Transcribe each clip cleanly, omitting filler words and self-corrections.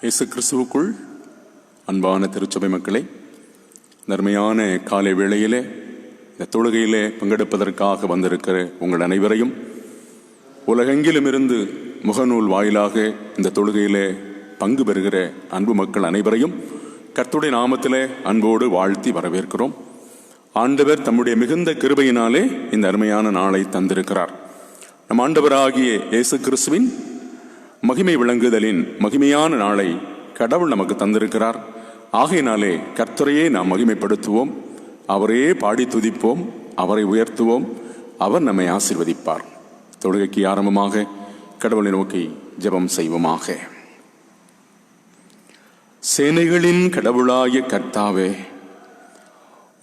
இயேசு கிறிஸ்துவுக்குள் அன்பான திருச்சபை மக்களே, நன்மையான காலை வேளையிலே இந்த தொழுகையிலே பங்கெடுப்பதற்காக வந்திருக்கிற உங்கள் அனைவரையும் உலகெங்கிலும் இருந்து முகநூல் வாயிலாக இந்த தொழுகையிலே பங்கு பெறுகிற அன்பு மக்கள் அனைவரையும் கர்த்தருடைய நாமத்திலே அன்போடு வாழ்த்தி வரவேற்கிறோம். ஆண்டவர் தம்முடைய மிகுந்த கிருபையினாலே இந்த அருமையான நாளை தந்திருக்கிறார். நம் ஆண்டவராகிய இயேசு கிறிஸ்துவின் மகிமை விளங்குதலின் மகிமையான நாளை கடவுள் நமக்கு தந்திருக்கிறார். ஆகையினாலே கர்த்தரையே நாம் மகிமைப்படுத்துவோம், அவரையே பாடி துதிப்போம், அவரை உயர்த்துவோம், அவர் நம்மை ஆசீர்வதிப்பார். தொழுகைக்கு ஆரம்பமாக கடவுளை நோக்கி ஜெபம் செய்வோமாக. சேனைகளின் கடவுளாய கர்த்தாவே,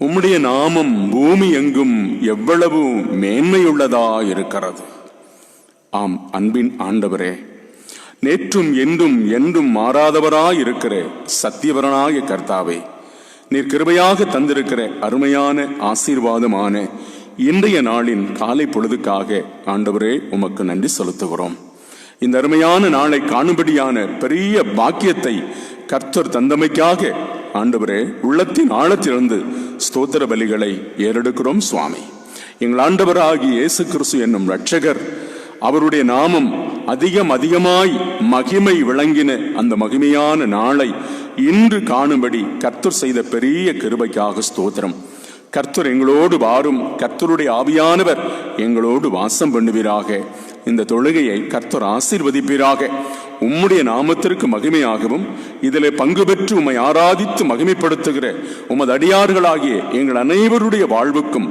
உம்முடைய நாமம் பூமி எங்கும் எவ்வளவு மேன்மையுள்ளதாயிருக்கிறது. ஆம், அன்பின் ஆண்டவரே, நேற்றும் என்றும் என்றும் மாறாதவராயிருக்கிற சத்தியவரனாய கர்த்தாவே, நீர் கிருபையாக தந்திருக்கிற அருமையான ஆசீர்வாதமான இன்றைய நாளின் காலை பொழுதுக்காக ஆண்டவரே உமக்கு நன்றி செலுத்துகிறோம். இந்த அருமையான நாளை காணும்படியான பெரிய பாக்கியத்தை கர்த்தர் தந்தமைக்காக ஆண்டவரே உள்ளத்தின் ஆழத்திலிருந்து ஸ்தோத்திர பலிகளை ஏறெடுக்கிறோம். சுவாமி, எங்கள் ஆண்டவராகிய இயேசு கிறிஸ்து என்னும் இரட்சகர், அவருடைய நாமம் அதிகமாய் மகிமை விளங்கின அந்த மகிமையான நாளை இன்று காணும்படி கர்த்தர் செய்த பெரிய கிருபைக்காக ஸ்தோத்திரம். கர்த்தர் எங்களோடு வாரும், கர்த்தருடைய ஆவியானவர் எங்களோடு வாசம் பண்ணுவீராக. இந்த தொழுகையை கர்த்தர் ஆசீர்வதிப்பீராக. உம்முடைய நாமத்திற்கு மகிமையாகவும் இதிலே பங்கு பெற்று உம்மை ஆராதித்து மகிமைப்படுத்துகிற உமது அடியார்களாகிய எங்கள் அனைவருடைய வாழ்வுக்கும்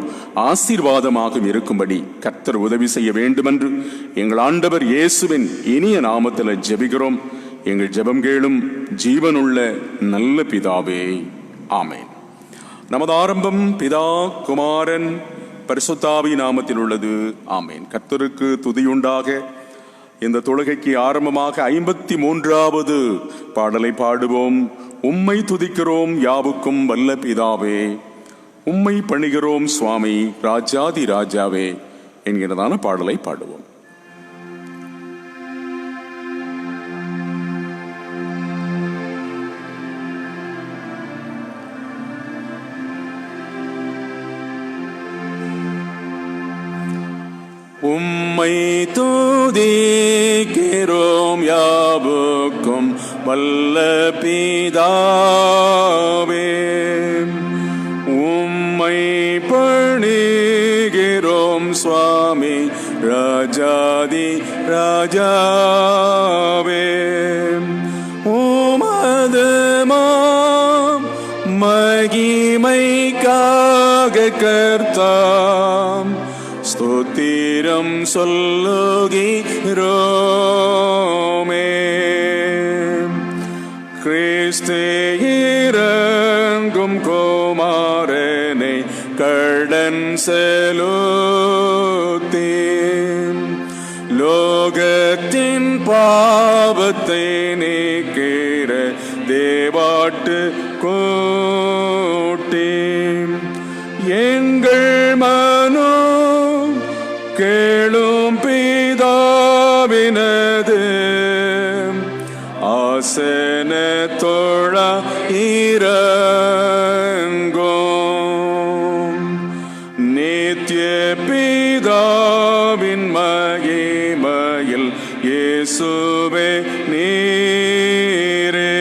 ஆசீர்வாதமாகவும் இருக்கும்படி கர்த்தர் உதவி செய்ய வேண்டுமென்று எங்கள் ஆண்டவர் இயேசுவின் இனிய நாமத்தில் ஜெபிக்கிறோம். எங்கள் ஜெபம் கேளும் ஜீவனுள்ள நல்ல பிதாவே, ஆமென். நமது ஆரம்பம் பிதா, குமாரன், பரிசுத்தாவி நாமத்தில் உள்ளது. ஆமென். கர்த்தருக்கு துதியுண்டாக. இந்த தொழுகைக்கு ஆரம்பமாக 53வது பாடலை பாடுவோம். உம்மை துதிக்கிறோம் யாவுக்கும் வல்ல பிதாவே, உம்மை பணிகிறோம் சுவாமி ராஜாதி ராஜாவே என்கிறதான பாடலை பாடுவோம். உம்மை துதிக்கிறோம் யாவுக்கும் வல்ல பிதாவே, உம்மை பணிகிறோம் சுவாமி ராஜாதி ராஜாவே. உமது மகிமைக்காக கர்த்தாம் ஸ்தோத்திரம் சொல்லுகிறோமே. கிறிஸ்து இறங்கும் குமாரனை கடன் செலுத்தி லோகத்தின் பாவத்தை நீக்கிற தேவாட்டு கூட்டி எங்கள் மனோ கேளும் பிதாவினது ஆசன தோழ இறங்கும். நித்திய பிதாவின் மகிமையில் இயேசுவே நீரே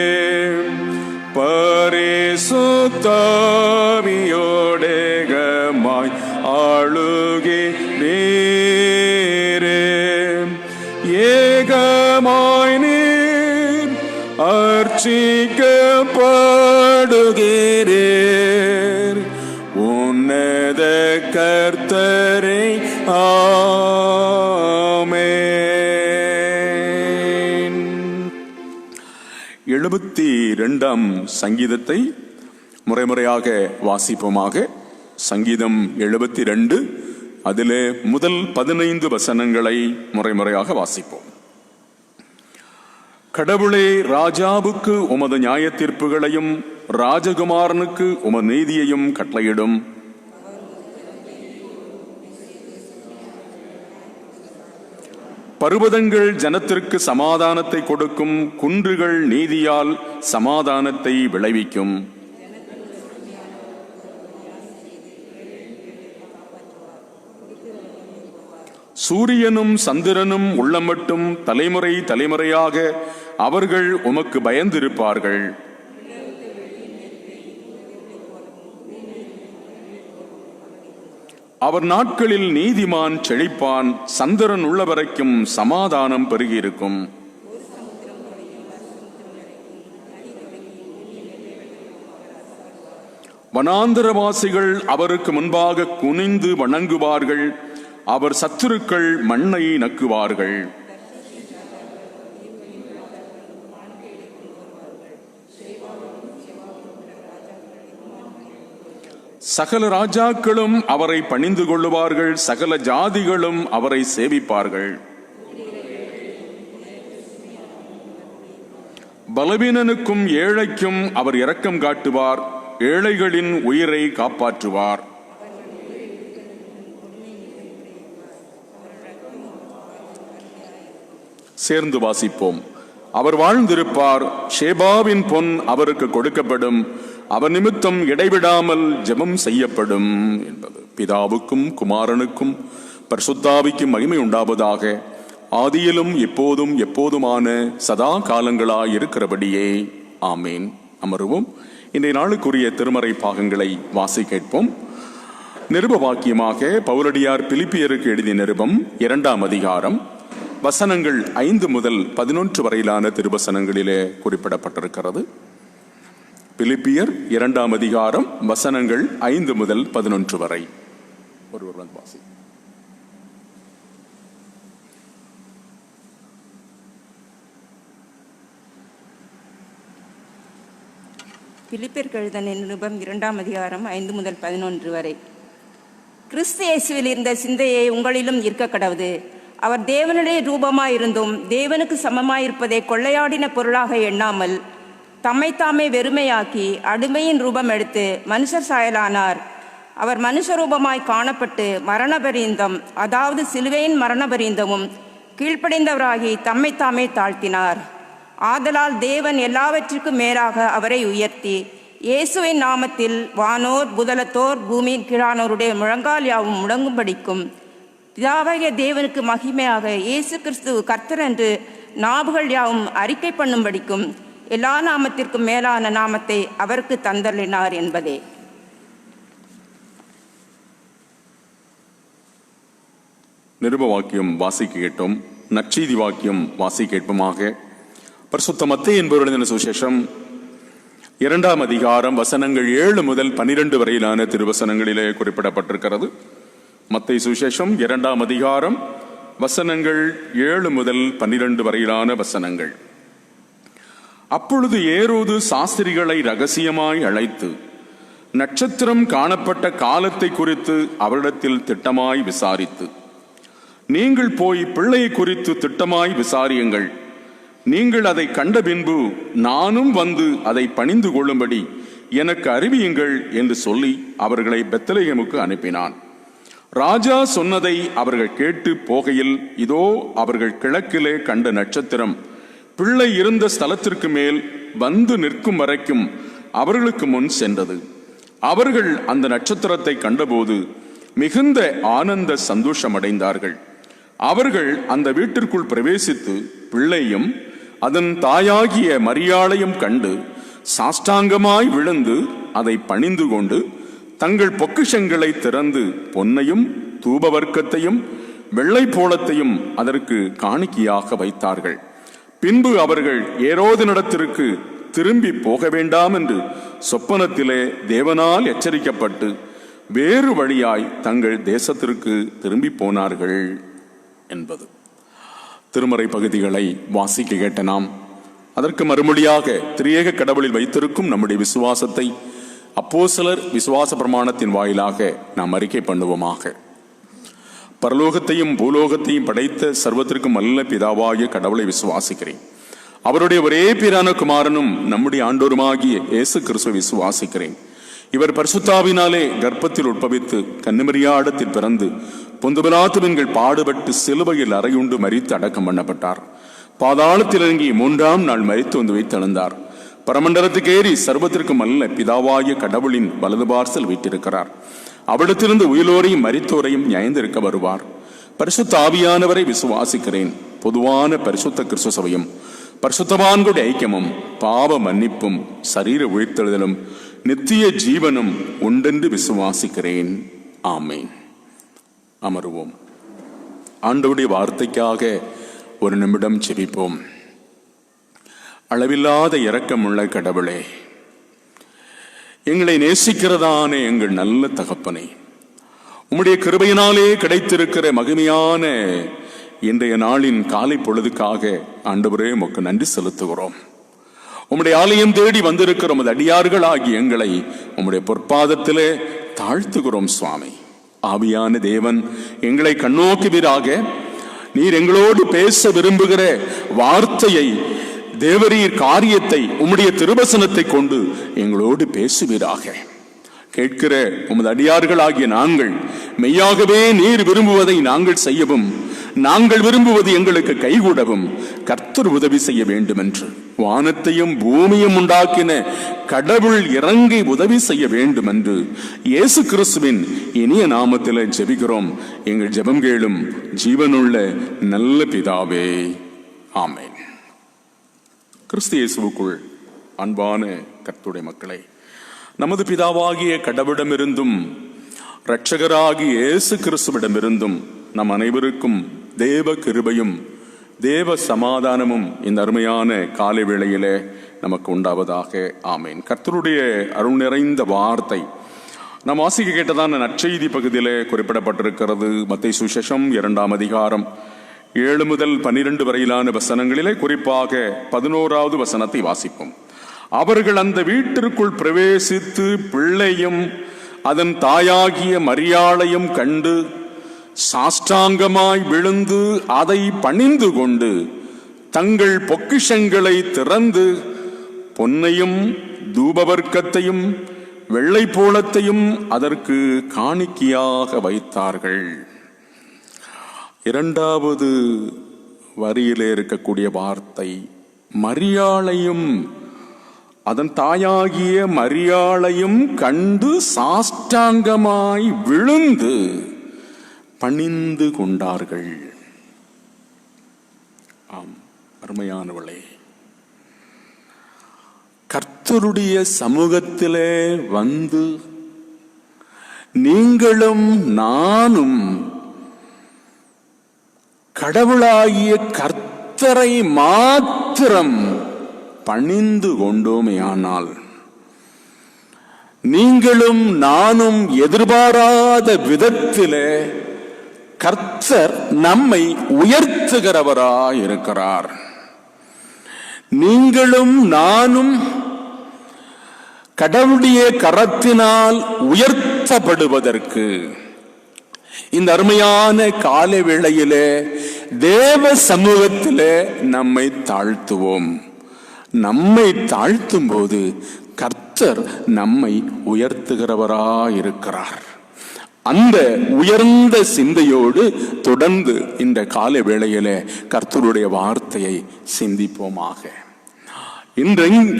பரிசுத்தாவியோடேகமாய் ஆளுகே நீரே. ஏகமாய் நீர் அர்ச்சிக்கப்படுகிறீர் உன்னத கர்த்தரை. ஆமென். 72ஆம் சங்கீதத்தை முறைமுறையாக வாசிப்போமாக. சங்கீதம் 72, அதிலே முதல் 15 வசனங்களை முறைமுறையாக வாசிப்போம். கடவுளே, ராஜாவுக்கு உமது நியாய தீர்ப்புகளையும் ராஜகுமாரனுக்கு உமது நீதியையும் கட்டளையிடும். பர்வதங்கள் ஜனத்திற்கு சமாதானத்தை கொடுக்கும், குன்றுகள் நீதியால் சமாதானத்தை விளைவிக்கும். சூரியனும் சந்திரனும் உள்ளமட்டும் தலைமுறை தலைமுறையாக அவர்கள் உமக்கு பயந்திருப்பார்கள். அவர் நாட்களில் நீதிமான் செழிப்பான், சந்திரன் உள்ள வரைக்கும் சமாதானம் பெருகியிருக்கும். வனாந்தரவாசிகள் அவருக்கு முன்பாக குனிந்து வணங்குவார்கள், அவர் சத்துருக்கள் மண்ணை நக்குவார்கள். சகல ராஜாக்களும் அவரை பணிந்து கொள்ளுவார்கள், சகல ஜாதிகளும் அவரை சேவிப்பார்கள். பலவீனனுக்கும் ஏழைக்கும் அவர் இரக்கம் காட்டுவார், ஏழைகளின் உயிரை காப்பாற்றுவார். சேர்ந்து வாசிப்போம். அவர் வாழ்ந்திருப்பார், ஷேபாவின் பொன் அவருக்கு கொடுக்கப்படும், அவர் நிமித்தம் இடைவிடாமல் ஜெபம் செய்யப்படும் என்பது. பிதாவுக்கும் குமாரனுக்கும் பரிசுத்தாவிக்கும் மகிமை உண்டாவதாக, ஆதியிலும் எப்போதும் எப்போதுமான சதா காலங்களாய் இருக்கிறபடியே ஆமேன். அமருவோம். இன்றைய நாளுக்குரிய திருமறை பாகங்களை வாசி கேட்போம். நிருப வாக்கியமாக பவுலடியார் பிலிப்பியருக்கு எழுதிய நிருபம் 2ஆம் அதிகாரம் வசனங்கள் 5 முதல் 11 வரையிலான திருவசனங்களிலே குறிப்பிடப்பட்டிருக்கிறது. பிலிப்பியர் 2ஆம் அதிகாரம் வசனங்கள் 5 முதல் 11 வரை. ஒருவர் வாசி. பிலிப்பியருக்கு எழுதின நிருபம் 2ஆம் அதிகாரம் 5 முதல் 11 வரை. கிறிஸ்து இயேசுவில் இருந்த சிந்தையை உங்களிலும் இருக்க கடவுது. அவர் தேவனுடைய ரூபமாயிருந்தும் தேவனுக்கு சமமாயிருப்பதை கொள்ளையாடின பொருளாக எண்ணாமல் தம்மைத்தாமே வெறுமையாக்கி அடிமையின் ரூபம் எடுத்து மனுஷர் சாயலானார். அவர் மனுஷ ரூபமாய் காணப்பட்டு மரணபரியந்தம், அதாவது சிலுவையின் மரணபரியந்தமும் கீழ்ப்படைந்தவராகி தம்மைத்தாமே தாழ்த்தினார். ஆதலால் தேவன் எல்லாவற்றிற்கும் மேலாக அவரை உயர்த்தி இயேசுவின் நாமத்தில் வானோர் புதலத்தோர் பூமியின் கீழானோருடைய முழங்கால் யாவும் முடங்கும்படிக்கும், பிதாவாகிய தேவனுக்கு மகிமையாக இயேசு கிறிஸ்து கர்த்தர் என்று நாவுகள் யாவும் அறிக்கை பண்ணும்படிக்கும் எல்லா நாமத்திற்கும் மேலான நாமத்தை அவருக்கு தந்தள்ளினார் என்பதே. நிருப வாக்கியம் வாசிக்க கேட்டோம். நற்செய்தி வாக்கியம் வாசிக்க கேட்போமாக. பரிசுத்த மத்தேயு என்பவர் எழுதின சுவிசேஷம் 2ஆம் அதிகாரம் வசனங்கள் 7 முதல் 12 வரையிலான திருவசனங்களிலே குறிப்பிடப்பட்டிருக்கிறது. மத்தேயு சுவிசேஷம் 2ஆம் அதிகாரம் வசனங்கள் 7 முதல் 12 வரையிலான வசனங்கள். அப்பொழுது ஏரோது சாஸ்திரிகளை ரகசியமாய் அழைத்து நட்சத்திரம் காணப்பட்ட காலத்தை குறித்து அவரிடத்தில் திட்டமாய் விசாரித்து, நீங்கள் போய் பிள்ளையை குறித்து திட்டமாய் விசாரியுங்கள், நீங்கள் அதை கண்ட பின்பு நானும் வந்து அதை பணிந்து கொள்ளும்படி எனக்கு அறிவியுங்கள் என்று சொல்லி அவர்களை பெத்லகேமுக்கு அனுப்பினான். ராஜா சொன்னதை அவர்கள் கேட்டு போகையில், இதோ அவர்கள் கிழக்கிலே கண்ட நட்சத்திரம் பிள்ளை இருந்த ஸ்தலத்திற்கு மேல் வந்து நிற்கும் வரைக்கும் அவர்களுக்கு முன் சென்றது. அவர்கள் அந்த நட்சத்திரத்தை கண்டபோது மிகுந்த ஆனந்த சந்தோஷம் அடைந்தார்கள். அவர்கள் அந்த வீட்டிற்குள் பிரவேசித்து பிள்ளையும் அதன் தாயாகிய மரியாளையும் கண்டு சாஷ்டாங்கமாய் விழுந்து அதை பணிந்து கொண்டு தங்கள் பொக்கிஷங்களை திறந்து பொன்னையும் தூபவர்க்கத்தையும் வெள்ளை போளத்தையும் அதற்கு காணிக்கையாக வைத்தார்கள். பின்பு அவர்கள் ஏரோதினிடத்திற்கு திரும்பி போக வேண்டாம் என்று சொப்பனத்திலே தேவனால் எச்சரிக்கப்பட்டு வேறு வழியாய் தங்கள் தேசத்திற்கு திரும்பி போனார்கள் என்பது. திருமறை பகுதிகளை வாசிக்க கேட்ட நாம் அதற்கு மறுமொழியாக திரியேக கடவுளில் வைத்திருக்கும் நம்முடைய விசுவாசத்தை அப்போஸ்தலர் விசுவாச பிரமாணத்தின் வாயிலாக நாம் அறிக்கை பண்ணுவோமாக. பரலோகத்தையும் பூலோகத்தையும் படைத்த சர்வத்திற்கும் அல்ல பிதாவாகிய கடவுளை விசுவாசிக்கிறேன். அவருடைய ஒரே பேரான குமாரனும் நம்முடைய ஆண்டோருமாகிய இயேசு கிறிஸ்துவை விசுவாசிக்கிறேன். இவர் பரிசுத்தாவினாலே கர்ப்பத்தில் உட்பவித்து கன்னிமரியாடத்தில் பிறந்து பொந்து பிலாத்துவின்கள் பாடுபட்டு சிலுவையில் அறையுண்டு மரித்து அடக்கம் பண்ணப்பட்டார். பாதாளத்தில் இறங்கி 3ஆம் நாள் மரித்து வந்து வைத்தெழுந்தார். பரமண்டலத்துக்கு ஏறி சர்வத்திற்கும் அல்ல பிதாவாகிய கடவுளின் வலது பார்சல் வீட்டிருக்கிறார். அவிடத்திலிருந்து உயிரோரையும் மரித்தோரையும் நியாயந்திருக்க வருவார். பரிசுத்த ஆவியானவரை விசுவாசிக்கிறேன். பொதுவான பரிசுத்த கிறிஸ்து சபையும் பரிசுத்தவான்களுடைய ஐக்கியமும் பாவ மன்னிப்பும் சரீர உயிர்த்தெழுதலும் நித்திய ஜீவனும் உண்டென்று விசுவாசிக்கிறேன். ஆமேன். அமருவோம். ஆண்டவருடைய வார்த்தைக்காக ஒரு நிமிடம் ஜெபிப்போம். அளவில்லாத இரக்கமுள்ள கடவுளே, எங்களை நேசிக்கிறதான எங்கள் நல்ல தகப்பனே, உம்முடைய கிருபையினாலே கிடைத்திருக்கிற மகிமையான இன்றைய நாளின் காலை பொழுதுக்காக ஆண்டவரே உமக்கு நன்றி செலுத்துகிறோம். உம்முடைய ஆலயம் தேடி வந்திருக்கிற உமது அடியார்களாகி எங்களை உம்முடைய பொற்பாதத்திலே தாழ்த்துகிறோம். சுவாமி, ஆவியான தேவன் எங்களை கண்ணோக்குவீராக. நீர் எங்களோடு பேச விரும்புகிற வார்த்தையை, தேவரீர் காரியத்தை, உம்முடைய திருவசனத்தை கொண்டு எங்களோடு பேசுவீராக. கேட்கிற உமது அடியார்களாகிய நாங்கள் மெய்யாகவே நீர் விரும்புவதை நாங்கள் செய்யவும், நாங்கள் விரும்புவது எங்களுக்கு கைகூடவும் கர்த்தர் உதவி செய்ய வேண்டும் என்று வானத்தையும் பூமியும் உண்டாக்கின கடவுள் இறங்கி உதவி செய்ய வேண்டும் என்று இயேசு கிறிஸ்துவின் இனிய நாமத்தில் ஜெபிக்கிறோம். எங்கள் ஜெபம் கேளும் ஜீவனுள்ள நல்ல பிதாவே, ஆமென். கிறிஸ்து இயேசுவுக்குள் அன்பான கர்த்தருடைய மக்களே, நமது பிதாவாகிய கடவுளிடமிருந்தும் இரட்சகராகிய இயேசு கிறிஸ்துவிடமிருந்தும் நம் அனைவருக்கும் தேவ கிருபையும் தேவ சமாதானமும் இந்த அருமையான காலை வேளையிலே நமக்கு உண்டாவதாக. ஆமேன். கர்த்தருடைய அருள் நிறைந்த வார்த்தை நாம் வாசிக்க கேட்டதான நற்செய்தி பகுதியிலே குறிப்பிடப்பட்டிருக்கிறது. மத்தேயு சுவிசேஷம் 2ஆம் அதிகாரம் 7 முதல் 12 வரையிலான வசனங்களிலே குறிப்பாக 11வது வசனத்தை வாசிப்போம். அவர்கள் அந்த வீட்டிற்குள் பிரவேசித்து பிள்ளையும் அதன் தாயாகிய மரியாளையும் கண்டு சாஷ்டாங்கமாய் விழுந்து அதை பணிந்து கொண்டு தங்கள் பொக்கிஷங்களை திறந்து பொன்னையும் தூபவர்க்கத்தையும் வெள்ளை போளத்தையும் அதற்கு காணிக்கையாக வைத்தார்கள். 2வது வரியிலே இருக்கக்கூடிய வார்த்தை மரியாளையும் அதன் தாயாகிய மரியாளையும் கண்டு சாஷ்டாங்கமாய் விழுந்து பணிந்து கொண்டார்கள். ஆம், அருமையானவளே, கர்த்தருடைய சமூகத்திலே வந்து நீங்களும் நானும் கடவுளாகிய கர்த்தரை மாத்திரம் பணிந்து கொண்டோமேயானால், நீங்களும் நானும் எதிர்பாராத விதத்திலே கர்த்தர் நம்மை உயர்த்துகிறவராயிருக்கிறார். நீங்களும் நானும் கடவுளுடைய கரத்தினால் உயர்த்தப்படுவதற்கு இந்த அருமையான காலை வேளையிலே தேவ சமூகத்திலே நம்மை தாழ்த்துவோம். நம்மை தாழ்த்தும் போது கர்த்தர் நம்மை உயர்த்துகிறவராயிருக்கிறார். அந்த உயர்ந்த சிந்தையோடு தொடர்ந்து இந்த காலை வேளையிலே கர்த்தருடைய வார்த்தையை சிந்திப்போமாக.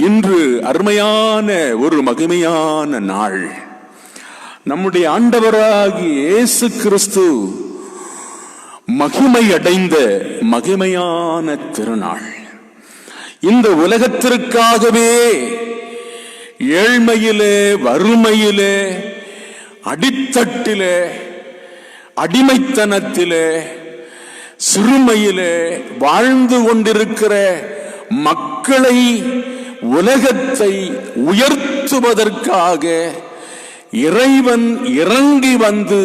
இன்று அருமையான ஒரு மகிமையான நாள். நம்முடைய ஆண்டவராகிய இயேசு கிறிஸ்து மகிமை அடைந்த மகிமையான திருநாள். இந்த உலகத்திற்காகவே ஏழ்மையிலே, வறுமையிலே, அடித்தட்டிலே, அடிமைத்தனத்திலே, சிறுமையிலே வாழ்ந்து கொண்டிருக்கிற மக்களை, உலகத்தை உயர்த்துவதற்காக இறைவன் இறங்கி வந்து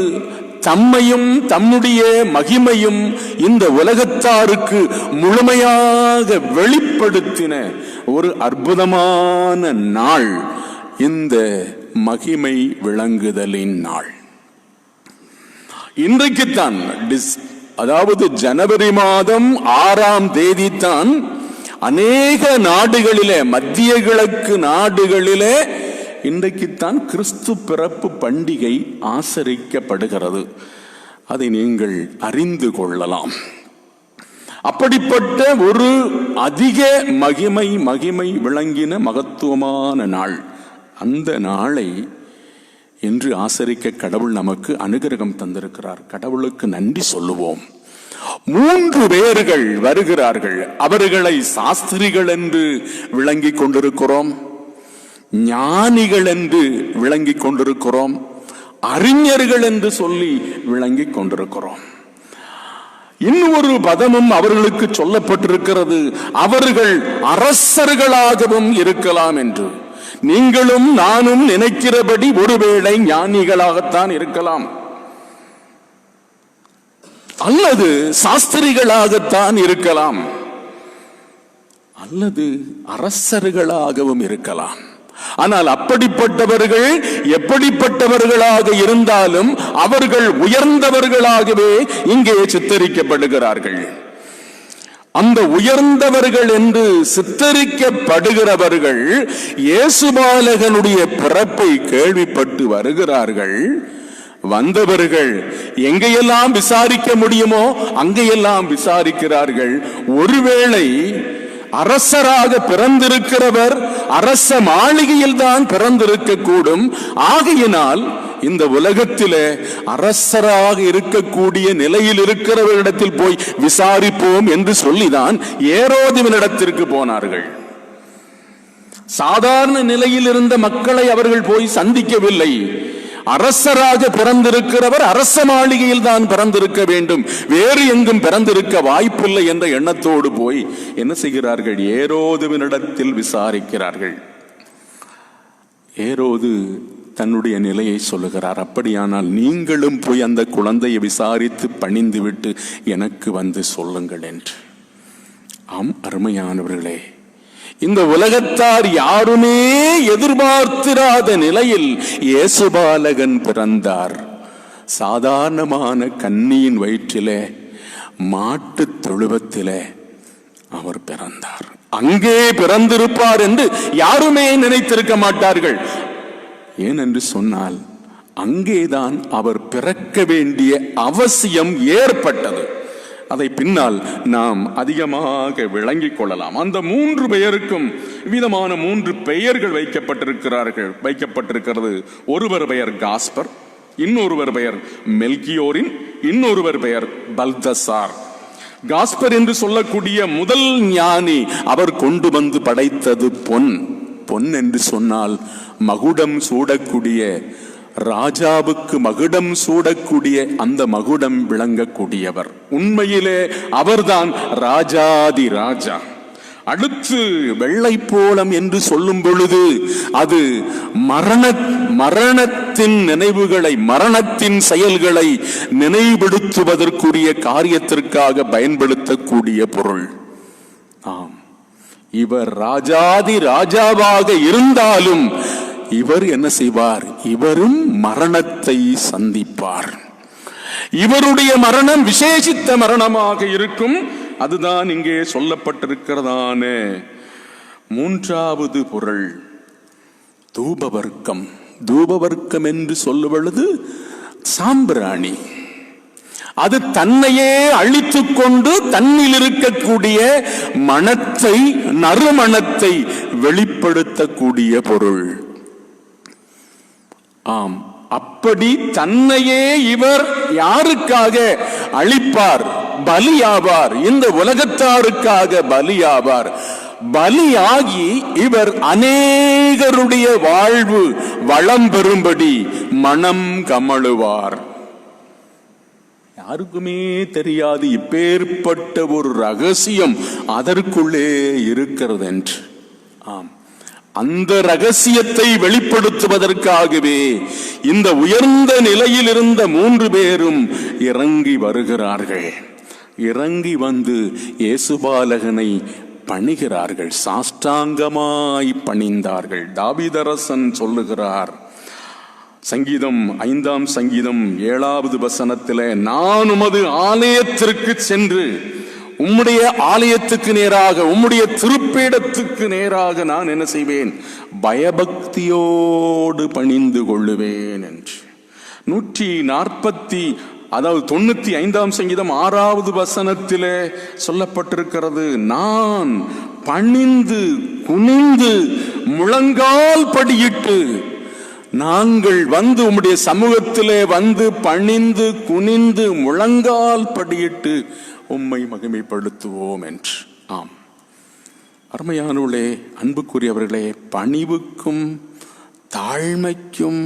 தம்மையும் தம்முடைய மகிமையும் இந்த உலகத்தாருக்கு முழுமையாக வெளிப்படுத்தின ஒரு அற்புதமான நாள் இந்த மகிமை விளங்குதலின் நாள். இன்றைக்குத்தான், அதாவது ஜனவரி மாதம் 6ஆம் தேதி தான் அநேக நாடுகளிலே, மத்திய கிழக்கு நாடுகளிலே இன்றைக்குத்தான் கிறிஸ்து பிறப்பு பண்டிகை ஆசரிக்கப்படுகிறது. அதை நீங்கள் அறிந்து கொள்ளலாம். அப்படிப்பட்ட ஒரு அதிக மகிமை விளங்கின மகத்துவமான நாள். அந்த நாளை இன்று ஆசரிக்க கடவுள் நமக்கு அனுகிரகம் தந்திருக்கிறார். கடவுளுக்கு நன்றி சொல்லுவோம். 3 பேர்கள் வருகிறார்கள். அவர்களை சாஸ்திரிகள் என்று விளங்கிக் கொண்டிருக்கிறோம், ஞானிகள் என்று விளங்கிக் கொண்டிருக்கிறோம், அறிஞர்கள் என்று சொல்லி விளங்கிக் கொண்டிருக்கிறோம். இன்னொரு பதமும் அவர்களுக்கு சொல்லப்பட்டிருக்கிறது, அவர்கள் அரசர்களாகவும் இருக்கலாம் என்று. நீங்களும் நானும் நினைக்கிறபடி ஒருவேளை ஞானிகளாகத்தான் இருக்கலாம், அல்லது சாஸ்திரிகளாகத்தான் இருக்கலாம், அல்லது அரசர்களாகவும் இருக்கலாம். ஆனால் அப்படிப்பட்டவர்கள் எப்படிப்பட்டவர்களாக இருந்தாலும் அவர்கள் உயர்ந்தவர்களாகவே இங்கே சித்தரிக்கப்படுகிறார்கள். அந்த உயர்ந்தவர்கள் என்று சித்தரிக்கப்படுகிறவர்கள் இயேசுபாலகனுடைய பிறப்பை கேள்விப்பட்டு வருகிறார்கள். வந்தவர்கள் எங்கெல்லாம் விசாரிக்க முடியுமோ அங்கெல்லாம் விசாரிக்கிறார்கள். ஒருவேளை அரசராக பிறந்திருக்கிறவர் அரச மாளிகையில் தான் பிறந்திருக்க கூடும். ஆகையினால் இந்த உலகத்திலே அரசராக இருக்கக்கூடிய நிலையில் இருக்கிறவரிடத்தில் போய் விசாரிப்போம் என்று சொல்லிதான் ஏரோதுவினிடத்திற்கு போனார்கள். சாதாரண நிலையில் இருந்த மக்களை அவர்கள் போய் சந்திக்கவில்லை. அரசராக பிறந்திருக்கிறவர் அரச மாளிகையில் தான் பிறந்திருக்க வேண்டும், வேறு எங்கும் பிறந்திருக்க வாய்ப்பில்லை என்ற எண்ணத்தோடு போய் என்ன செய்கிறார்கள்? ஏரோதுவினிடத்தில் விசாரிக்கிறார்கள். ஏரோது தன்னுடைய நிலையை சொல்லுகிறார். அப்படியானால் நீங்களும் போய் அந்த குழந்தையை விசாரித்து பணிந்து விட்டு எனக்கு வந்து சொல்லுங்கள் என்று. ஆம் அருமையானவர்களே, இந்த உலகத்தார் யாருமே எதிர்பார்த்திராத நிலையில் இயேசுபாலகன் பிறந்தார். சாதாரணமான கன்னியின் வயிற்றிலே மாட்டு தொழுவத்திலே அவர் பிறந்தார். அங்கே பிறந்திருப்பார் என்று யாருமே நினைத்திருக்க மாட்டார்கள். ஏனென்று சொன்னால் அங்கேதான் அவர் பிறக்க வேண்டிய அவசியம் ஏற்பட்டது. அதை பின்னால் நாம் அதிகமாக விளங்கிக் கொள்ளலாம். அந்த 3 பெயருக்கும் விதமான 3 பெயர்கள் வைக்கப்பட்டிருக்கிறது. ஒருவர் பெயர் காஸ்பர், இன்னொருவர் பெயர் மெல்கியோரின், இன்னொருவர் பெயர் பல்தசார். காஸ்பர் என்று சொல்லக்கூடிய முதல் ஞானி, அவர் கொண்டு வந்து படைத்தது பொன். பொன் என்று சொன்னால் மகுடம் சூடக்கூடிய, ராஜாவுக்கு மகுடம் சூடக்கூடிய அந்த மகுடம் விளங்கக்கூடியவர். உண்மையிலே அவர்தான் ராஜாதி ராஜா. அடுத்து வெள்ளை போலம் என்று சொல்லும் பொழுது அது மரணத்தின் நினைவுகளை, மரணத்தின் செயல்களை நினைவுபடுத்துவதற்குரிய காரியத்திற்காக பயன்படுத்தக்கூடிய பொருள். ஆம், இவர் ராஜாதி ராஜாவாக இருந்தாலும் இவர் என்ன செய்வார்? இவரும் மரணத்தை சந்திப்பார். இவருடைய மரணம் விசேஷித்த மரணமாக இருக்கும். அதுதான் இங்கே சொல்லப்பட்டிருக்கிறதான 3வது பொருள், தூபவர்க்கம். தூபவர்க்கம் என்று சொல்லுவது சாம்பிராணி. அது தன்னையே அழித்துக் கொண்டு தன்னில் இருக்கக்கூடிய மனத்தை, நறுமணத்தை வெளிப்படுத்தக்கூடிய பொருள். ஆம், அப்படி தன்னையே இவர் யாருக்காக அழிப்பார்? பலியாவார். இந்த உலகத்தாருக்காக பலியாவார். பலியாகி இவர் அநேகருடைய வாழ்வு வளம் பெறும்படி மனம் கமழுவார். யாருக்குமே தெரியாது இப்பேற்பட்ட ஒரு ரகசியம் அதற்குள்ளே இருக்கிறது என்று. ஆம், அந்த ரகசியத்தை வெளிப்படுத்துவதற்காகவே இந்த உயர்ந்த நிலையில் இருந்த 3 பேரும் இறங்கி வருகிறார்கள். இறங்கி வந்து இயேசுபாலகனை பணிகிறார்கள், சாஷ்டாங்கமாய் பணிந்தார்கள். தாவீதரசன் சொல்லுகிறார், சங்கீதம் 5ஆம் சங்கீதம் 7வது வசனத்திலே, நான் உமது ஆலயத்திற்கு சென்று உம்முடைய ஆலயத்துக்கு நேராக, உம்முடைய திருப்பீடத்துக்கு நேராக நான் என்ன செய்வேன்? பயபக்தியோடு பணிந்து கொள்ளுவேன் என்று 95ஆம் சங்கீதம் 6வது வசனத்திலே சொல்லப்பட்டிருக்கிறது. நான் பணிந்து குனிந்து முழங்கால் படியிட்டு, நாங்கள் வந்து உம்முடைய சமூகத்திலே வந்து பணிந்து குனிந்து முழங்கால் படியிட்டு உம்மை மகிமைப்படுத்துவோம் என்று. ஆம் அருமையானவர்களே, அன்புக்குரியவர்களே, பணிவுக்கும் தாழ்மைக்கும்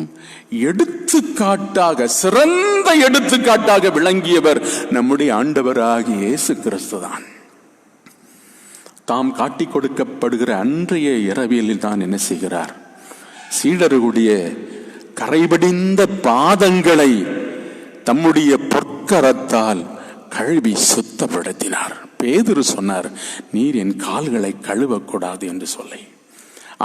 எடுத்துக்காட்டாக, சிறந்த எடுத்துக்காட்டாக விளங்கியவர் நம்முடைய ஆண்டவராகிய இயேசு கிறிஸ்துதான். தாம் காட்டிக் கொடுக்கப்படுகிற அன்றைய இரவியலில் தான் என்ன செய்கிறார்? சீடருடைய கரைபடிந்த பாதங்களை தம்முடைய பொற்கரத்தால் கழுவி சுத்தப்படுத்தினார். பேதுரு சொன்னார், நீர் என் கால்களை கழுவக்கூடாது என்று சொல்லி,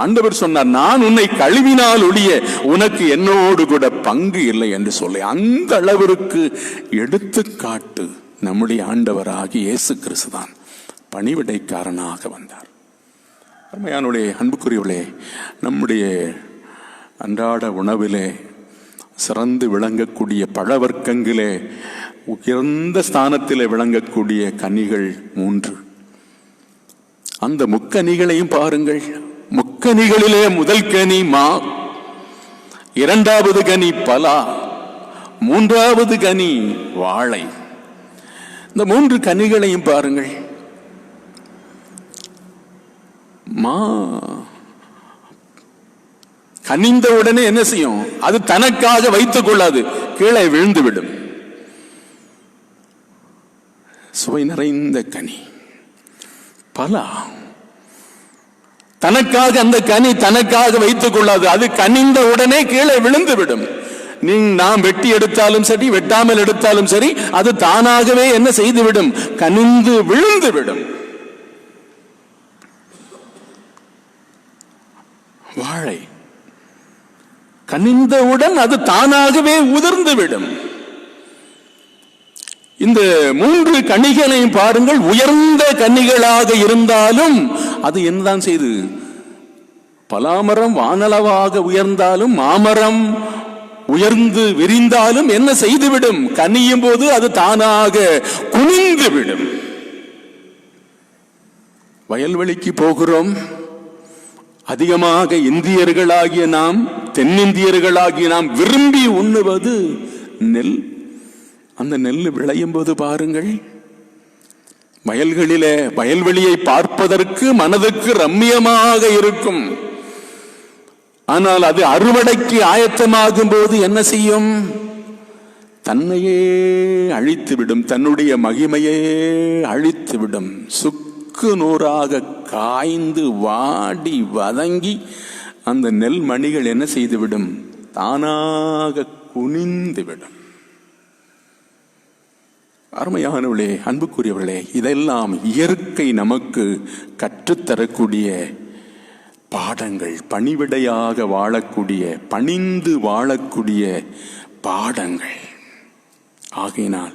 ஆண்டவர் சொன்னார், நான் உன்னை கழுவினால் ஒழிய உனக்கு என்னோடு கூட பங்கு இல்லை என்று சொல்லி, அந்த அளவிற்கு எடுத்துக்காட்டு நம்முடைய ஆண்டவராகிய இயேசு கிறிஸ்துதான் பணிவிடைக்காரனாக வந்தார். அருமையானுடைய அன்புக்குரியவர்களே, நம்முடைய அன்றாட உணவிலே சிறந்து விளங்கக்கூடிய பழவர்க்கங்களே உயர்ந்த ஸ்தானத்திலே விளங்கக்கூடிய கனிகள் 3. அந்த முக்கனிகளையும் பாருங்கள். முக்கனிகளிலே முதல் கனி மா, 2வது கனி பலா, 3வது கனி வாழை. இந்த 3 கனிகளையும் பாருங்கள். மா கனிந்த உடனே என்ன செய்யும்? அது தனக்காக வைத்துக் கொள்ளாது, கீழே விழுந்து விடும். சுவை நிறைந்த கனி. பலா தனக்காக, அந்த கனி தனக்காக வைத்துக் கொள்ளாது, அது கனிந்த உடனே கீழே விழுந்து விடும். நாம் வெட்டி எடுத்தாலும் சரி, வெட்டாமல் எடுத்தாலும் சரி, அது தானாகவே என்ன செய்துவிடும்? கனிந்து விழுந்து விடும். வாழை கனிந்தவுடன் அது தானாகவே உதிர்ந்து விடும். இந்த 3 கனிகளையும் பாருங்கள். உயர்ந்த கனிகளாக இருந்தாலும் அது என்னதான் செய்து? பலாமரம் வானளவாக உயர்ந்தாலும், மாமரம் உயர்ந்து விரிந்தாலும் என்ன செய்துவிடும்? கனியும் போது அது தானாக குனிந்து விடும். வயல்வெளிக்கு போகிறோம். அதிகமாக இந்தியர்களாகிய நாம், தென்னிந்தியர்களாகிய நாம் விரும்பி உண்ணுவது நெல். அந்த நெல் விளையும் போது பாருங்கள், வயல்களிலே வயல்வெளியை பார்ப்பதற்கு மனதுக்கு ரம்மியமாக இருக்கும். ஆனால் அது அறுவடைக்கு ஆயத்தமாகும் போது என்ன செய்யும்? தன்னையே அழித்துவிடும், தன்னுடைய மகிமையே அழித்துவிடும். சுக்கு நூறாக காய்ந்து வாடி வதங்கி அந்த நெல் மணிகள் என்ன செய்துவிடும்? தானாக குனிந்துவிடும். அருமையானவர்களே, அன்புக்குரியவர்களே, இதெல்லாம் இயற்கை நமக்கு கற்றுத்தரக்கூடிய பாடங்கள். பணிவிடையாக வாழக்கூடிய, பணிந்து வாழக்கூடிய பாடங்கள். ஆகையினால்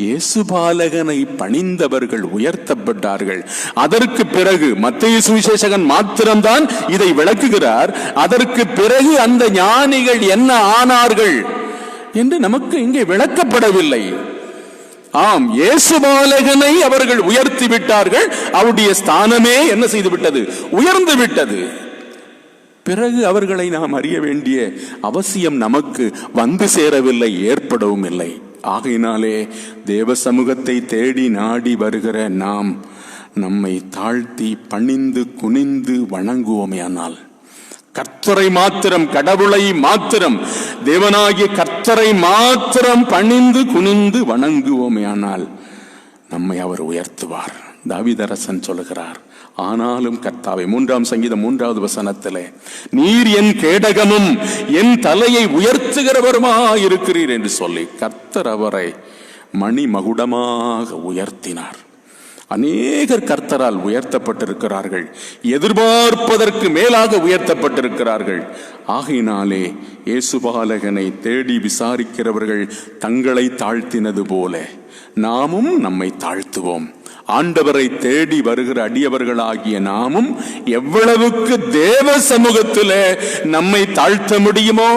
இயேசுபாலகனை பணிந்தவர்கள் உயர்த்தப்பட்டார்கள். அதற்கு பிறகு மத்தேயு சுவிசேஷகன் மாத்திரம்தான் இதை விளக்குகிறார். அதற்கு பிறகு அந்த ஞானிகள் என்ன ஆனார்கள் என்று நமக்கு இங்கே விளக்கப்படவில்லை. ஆம், இயேசுபாலகனை அவர்கள் உயர்த்தி விட்டார்கள். அவருடைய ஸ்தானமே என்ன செய்து விட்டது? உயர்ந்து விட்டது. பிறகு அவர்களை நாம் அறிய வேண்டிய அவசியம் நமக்கு வந்து சேரவில்லை, ஏற்படவும் இல்லை. ஆகையினாலே தேவ சமூகத்தை தேடி நாடி வருகிற நாம் நம்மை தாழ்த்தி பணிந்து குனிந்து வணங்குவோமேயானால், கர்த்தரை மாத்திரம், கடவுளை மாத்திரம், தேவனாகிய கர்த்தரை மாத்திரம் பணிந்து குனிந்து வணங்குவோமேயானால் நம்மை அவர் உயர்த்துவார். தாவீதரசன் சொல்லுகிறார், ஆனாலும் கர்த்தாவே, 3ஆம் சங்கீதம் 3வது வசனத்திலே, நீர் என் கேடகமும் என் தலையை உயர்த்துகிறவருமாயிருக்கிறீர் என்று சொல்லி கர்த்தர் அவரை மணிமகுடமாக உயர்த்தினார். அநேகர் கர்த்தரால் உயர்த்தப்பட்டிருக்கிறார்கள், எதிர்பார்ப்பதற்கு மேலாக உயர்த்தப்பட்டிருக்கிறார்கள். ஆகையினாலே இயேசுபாலகனை தேடி விசாரிக்கிறவர்கள் தங்களை தாழ்த்தினது போல நாமும் நம்மை தாழ்த்துவோம். ஆண்டவரை தேடி வருகிற அடியவர்களாகிய நாமும் எவ்வளவுக்கு தேவ சமூகத்திலே நம்மை தாழ்த்த முடியுமோ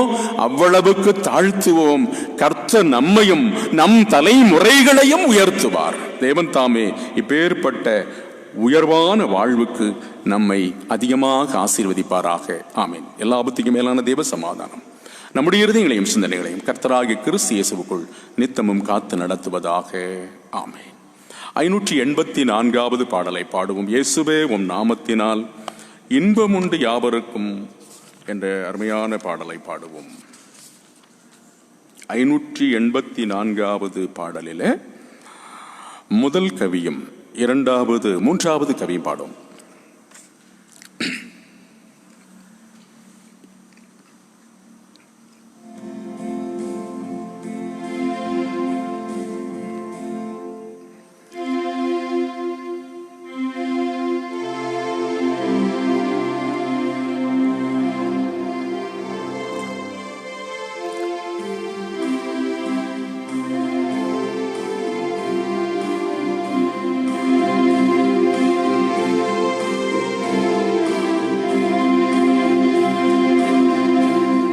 அவ்வளவுக்கு தாழ்த்துவோம். கர்த்தர் நம்மையும் நம் தலைமுறைகளையும் உயர்த்துவார். தேவன் தாமே இப்பேற்பட்ட உயர்வான வாழ்வுக்கு நம்மை அதிகமாக ஆசீர்வதிப்பாராக. ஆமீன். எல்லா ஆபத்துக்கும் மேலான தேவ சமாதானம் நம்முடைய இருதயங்களையும் சிந்தனைகளையும் கர்த்தராகிய கிறிஸ்து இயேசுவுக்குள் நித்தமும் காத்து நடத்துவதாக. ஆமீன். 584வது பாடலை பாடுவோம். இயேசுவே உம் நாமத்தினால் இன்பமுண்டு யாவருக்கும் என்ற அருமையான பாடலை பாடுவோம். 584வது பாடலிலே முதல் கவியும் மூன்றாவது கவியும் பாடும்.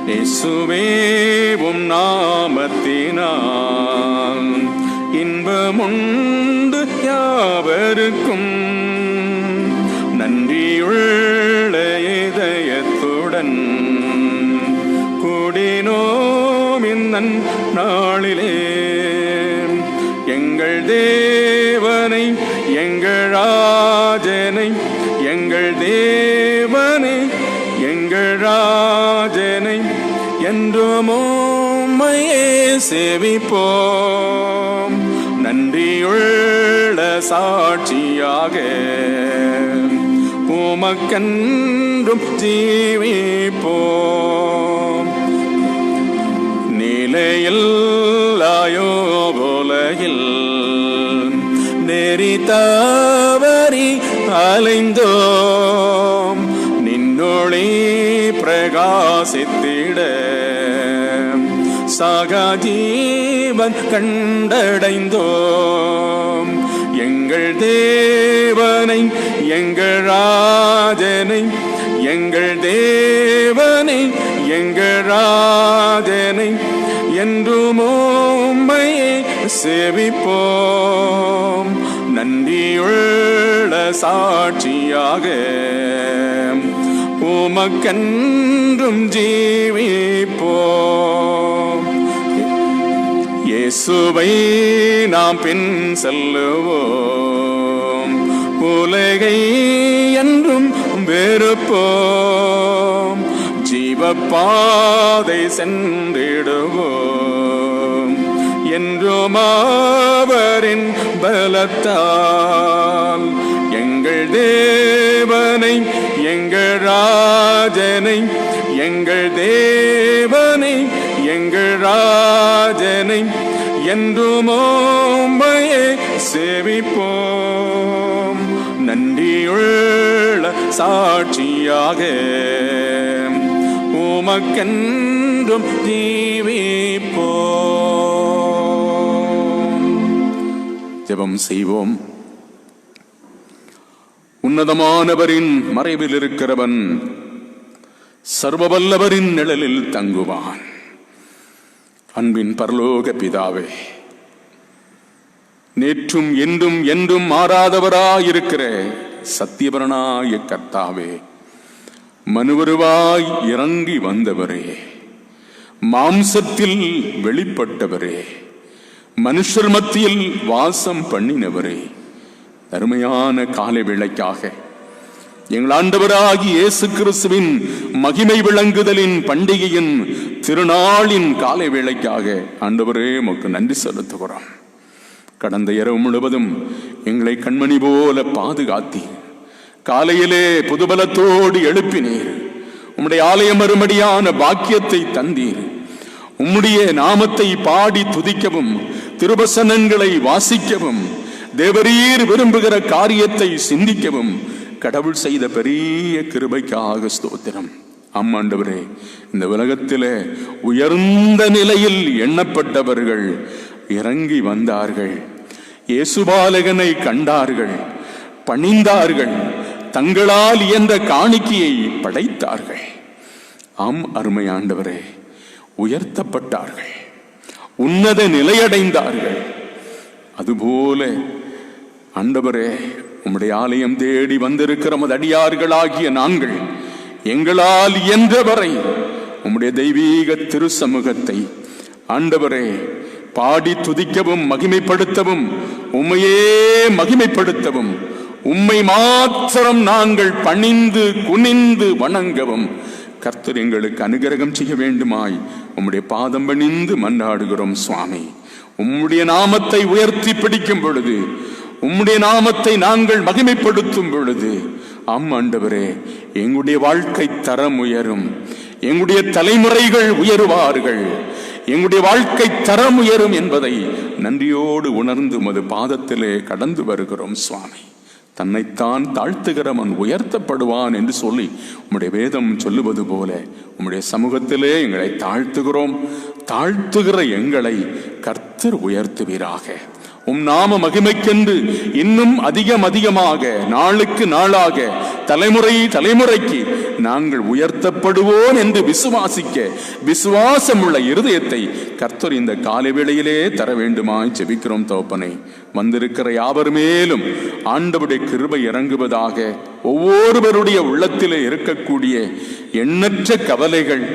இயேசுவே உம் நாமத்தினால் இன்பமுண்டு யாவருக்கும் நன்றியுள்ள இதயத்துடன் கூடினோம் இந்த நாளிலே எங்கள் தேவனை எங்கள் ராஜனை எங்கள் தேவனை எங்கள் ராஜனை என்றும் உம்மையே சேவிப்போம். நன்றியுள்ள சாட்சியாக உமக்கென்றும் ஜீவிப்போம். நிலையில்லாயோ உலகில் நெறி தவறி அலைந்தோம். நின்னொளி பிரகாசித்திட சகஜீவன் கண்டடைந்தோம். எங்கள் தேவனை எங்கள் ராஜனை எங்கள் தேவனை எங்கள் ராஜனை என்றும் உம்மையே சேவிப்போம். நன்றியுள்ள சாட்சியாக உமக்கென்றும் ஜீவிப்போம். இயேசுவை நாம் பின் செல்லுவோம். உலகை என்றும் வெறுப்போம். ஜீவப்பாதை சென்றிடுவோம். என்றும் அவரின் பலத்தால் எங்கள் தேவனை எங்கள் ராஜனை எங்கள் தேவனை எங்கள் ராஜனை என்றும் உம்மையே சேவிப்போம். நன்றியுள்ள சாட்சியாக உமக்கென்றும் ஜீவிப்போம். ஜெபம் செய்வோம். உன்னதமானவரின் மறைவில் இருக்கிறவன் சர்வவல்லவரின் நிழலில் தங்குவான். அன்பின் பரலோக பிதாவே, நேற்றும் என்றும் என்றும் மாறாதவராயிருக்கிற சத்தியபரனாய கர்த்தாவே, மனுவருவாய் இறங்கி வந்தவரே, மாம்சத்தில் வெளிப்பட்டவரே, மனுஷர் மத்தியில் வாசம் பண்ணினவரே, அருமையான காலை வேளைக்காக எங்கள் ஆண்டவராகி இயேசு கிறிஸ்துவின் மகிமை விளங்குதலின் பண்டிகையின் திருநாளின் காலை வேளைக்காக ஆண்டவரே உமக்கு நன்றி செலுத்துகிறோம். கடந்த இரவு முழுவதும் எங்களை கண்மணி போல பாதுகாத்தி காலையிலே புதுபலத்தோடு எழுப்பினீர். உம்முடைய ஆலயம் மறுமடியான பாக்கியத்தை தந்தீர். உம்முடைய நாமத்தை பாடி துதிக்கவும் திருவசனங்களை வாசிக்கவும் தேவரீர் விரும்புகிற காரியத்தை சிந்திக்கவும் கடவுள் செய்த பெரிய கிருபைக்காக ஸ்தோத்திரம். ஆண்டவரே, இந்த உலகத்திலே உயர்ந்த நிலையில் எண்ணப்பட்டவர்கள் இறங்கி வந்தார்கள். இயேசுபாலகனை கண்டார்கள், பணிந்தார்கள், தங்களால் இயன்ற காணிக்கையை படைத்தார்கள். ஆம் அருமை ஆண்டவரே, உயர்த்தப்பட்டார்கள், உன்னத நிலையடைந்தார்கள். அதுபோல ஆண்டவரே, உம்முடைய ஆலயம் தேடி வந்திருக்கிற அடியார்களாகிய நாங்கள் எங்களால் இயன்றவரை உம்முடைய தெய்வீக திருச்சமூகத்தை ஆண்டவரே பாடி துதிக்கவும் மகிமைப்படுத்தவும், உம்மையே மகிமைப்படுத்தவும், உம்மை மாத்திரம் நாங்கள் பணிந்து குனிந்து வணங்கவும் கர்த்தர் எங்களுக்கு அனுகிரகம் செய்ய வேண்டுமாய் உம்முடைய பாதம் பணிந்து மன்றாடுகிறோம் சுவாமி. உம்முடைய நாமத்தை உயர்த்தி பிடிக்கும் பொழுது, உம்முடைய நாமத்தை நாங்கள் மகிமைப்படுத்தும் பொழுது, ஆண்டவரே, எங்களுடைய வாழ்க்கை தரம் உயரும், எங்களுடைய தலைமுறைகள் உயருவார்கள், எங்களுடைய வாழ்க்கை தரம் உயரும் என்பதை நன்றியோடு உணர்ந்து உமது பாதத்திலே கடந்து வருகிறோம் சுவாமி. தன்னைத்தான் தாழ்த்துகிறவன் உயர்த்தப்படுவான் என்று சொல்லி உம்முடைய வேதம் சொல்லுவது போல உம்முடைய சமூகத்திலே எங்களை தாழ்த்துகிறோம். தாழ்த்துகிற எங்களை கர்த்தர் உயர்த்துவீராக. உம் நாம மகிமைக்கென்று இன்னும் அதிகமாக நாளுக்கு நாளாக தலைமுறை தலைமுறைக்கு நாங்கள் உயர்த்தப்படுவோம் என்று விசுவாசிக்க விசுவாசமுள்ள இருதயத்தை கர்த்தர் இந்த காலை வேளையிலே தர வேண்டுமாய் ஜெபிக்கிறோம் தகப்பனே. வந்திருக்கிற யாவர் மேலும் ஆண்டவருடைய கிருபை இறங்குவதாக. ஒவ்வொருவருடைய உள்ளத்திலே இருக்கக்கூடிய எண்ணற்ற கவலைகள்,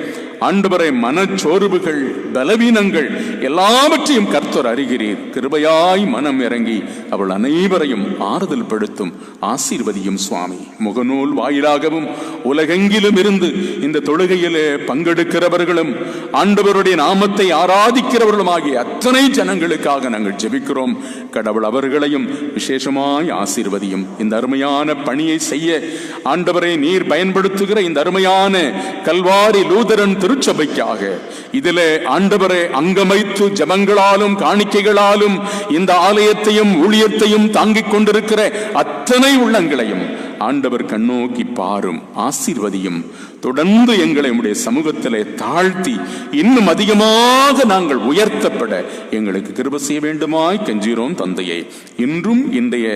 ஆண்டவரை மனச்சோர்வுகள், பலவீனங்கள் எல்லாவற்றையும் கர்த்தர் அறிகிறீர். கிருபையாய் மனம் இறங்கி அவள் அனைவரையும் ஆறுதல் படுத்தும், ஆசீர்வதியும் சுவாமி. முகநூல் வாயிலாகவும் உலகெங்கிலும் இருந்து இந்த தொழுகையிலே பங்கெடுக்கிறவர்களும் ஆண்டவருடைய நாமத்தை ஆராதிக்கிறவர்களும் ஆகிய அத்தனை ஜனங்களுக்காக நாங்கள் ஜெபிக்கிறோம். கடவுள் அவர்களையும் விசேஷமாய் ஆசீர்வதியும். இந்த அருமையான பணியை செய்ய ஆண்டவரை நீர் பயன்படுத்துகிற இந்த அருமையான கல்வாரி லூதரன் திருச்சபைக்காக இதிலே ஆண்டவரை அங்கமைத்து ஜபங்களாலும் காணிக்கைகளாலும் இந்த ஆலயத்தையும் ஊழியத்தையும் தாங்கிக் கொண்டிருக்கிற அத்தனை உள்ளங்களையும் ஆண்டவர் கண்ணோக்கி பாரும், ஆசீர்வதியும். தொடர்ந்து எங்களை உடைய சமூகத்திலே தாழ்த்தி இன்னும் அதிகமாக நாங்கள் உயர்த்தப்பட எங்களுக்கு கிருபை செய்ய வேண்டுமாய் கெஞ்சுகிறோம் தந்தையே. இன்றும் இன்றைய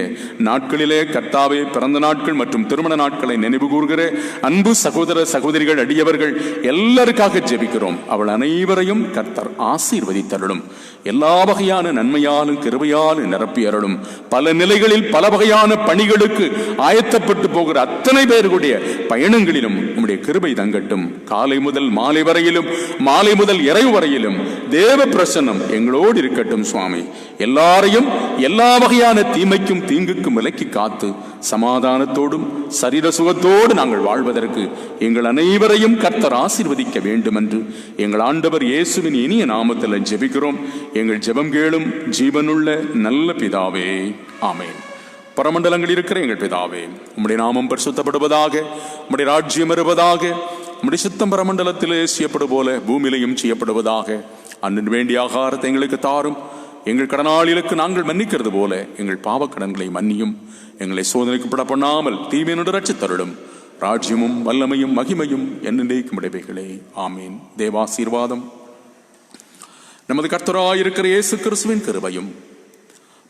நாட்களிலே கர்த்தாவே பிறந்த நாட்கள் மற்றும் திருமண நாட்களை நினைவு கூறுகிற அன்பு சகோதர சகோதரிகள் அடியவர்கள் எல்லாருக்காக ஜெபிக்கிறோம். அவள் அனைவரையும் கர்த்தர் ஆசீர்வதித்தருளும். எல்லா வகையான நன்மையாலும் கிருபையாலும் நிரப்பி அருளும். பல நிலைகளில் பல வகையான பணிகளுக்கு ஆயத்தப்பட்டு போகிற அத்தனை பேருடைய பயணங்களிலும் உம்முடைய கிருபை தங்கட்டும். காலை முதல் மாலை வரையிலும், மாலை முதல் இரவு வரையிலும் தேவ பிரசன்னம் எங்களோடு இருக்கட்டும் சுவாமி. எல்லாரையும் எல்லா வகையான தீமைக்கும் தீங்குக்கும் விலக்கி காத்து சமாதானத்தோடும் சரீர சுகத்தோடு நாங்கள் வாழ்வதற்கு எங்கள் அனைவரையும் கர்த்தர் ஆசீர்வதிக்க வேண்டும் என்று எங்கள் ஆண்டவர் இயேசுவின் இனிய நாமத்தில் ஜெபிக்கிறோம். எங்கள் ஜெபம் கேளும் ஜீவனுள்ள நல்ல பிதாவே, ஆமென். பரமண்டலங்கள் இருக்கிற எங்கள் பிதாவே, உம்முடைய நாமம் பரிசுத்தப்படுவதாக, உம்முடைய ராஜ்யம் வருவதாக, உம்முடைய சித்தம் பரமண்டலத்திலே செய்யப்படு போல பூமியிலையும் செய்யப்படுவதாக. அன்று வேண்டிய ஆகாரத்தை எங்களுக்கு தாரும். எங்கள் கடனாளிகளுக்கு நாங்கள் மன்னிக்கிறது போல எங்கள் பாவக்கடன்களை மன்னியும். எங்களை சோதனைக்கு பண்ணாமல் தீமையினோடு ரட்சித்தருளும். ராஜ்யமும் வல்லமையும் மகிமையும் என்னென்றைக்கும் உடையவைகளே, ஆமீன். தேவாசீர்வாதம். நமது கர்த்தராயிருக்கிற இயேசு கிறிஸ்துவின் கிருபையும்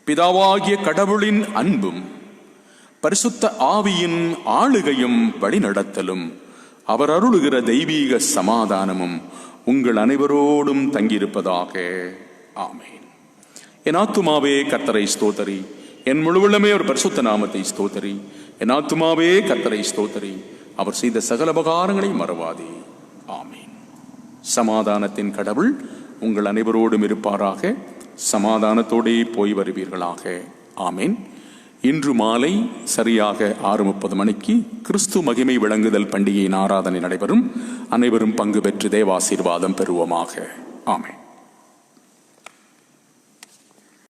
பிதாவாகிய கடவுளின் அன்பும் பரிசுத்த ஆவியின் ஆளுகையும் வழிநடத்தலும் அவர் அருளுகிற தெய்வீக சமாதானமும் உங்கள் அனைவரோடும் தங்கியிருப்பதாக. ஆமேன். என் ஆத்துமாவே கர்த்தரை ஸ்தோத்தரி, என் முழுவதுமே ஒரு பரிசுத்த நாமத்தை ஸ்தோத்தரி. என் ஆத்துமாவே கர்த்தரை ஸ்தோத்தரி, அவர் செய்த சகல உபகாரங்களை மறவாதே. ஆமேன். சமாதானத்தின் கடவுள் உங்கள் அனைவரோடும் இருப்பாராக. சமாதானத்தோடே போய் வருவீர்களாக. ஆமேன். இன்று மாலை சரியாக 6:30 மணிக்கு கிறிஸ்து மகிமை விளங்குதல் பண்டிகையின் ஆராதனை நடைபெறும். அனைவரும் பங்கு பெற்று தேவாசீர்வாதம் பெறுவோமாக. ஆமேன்.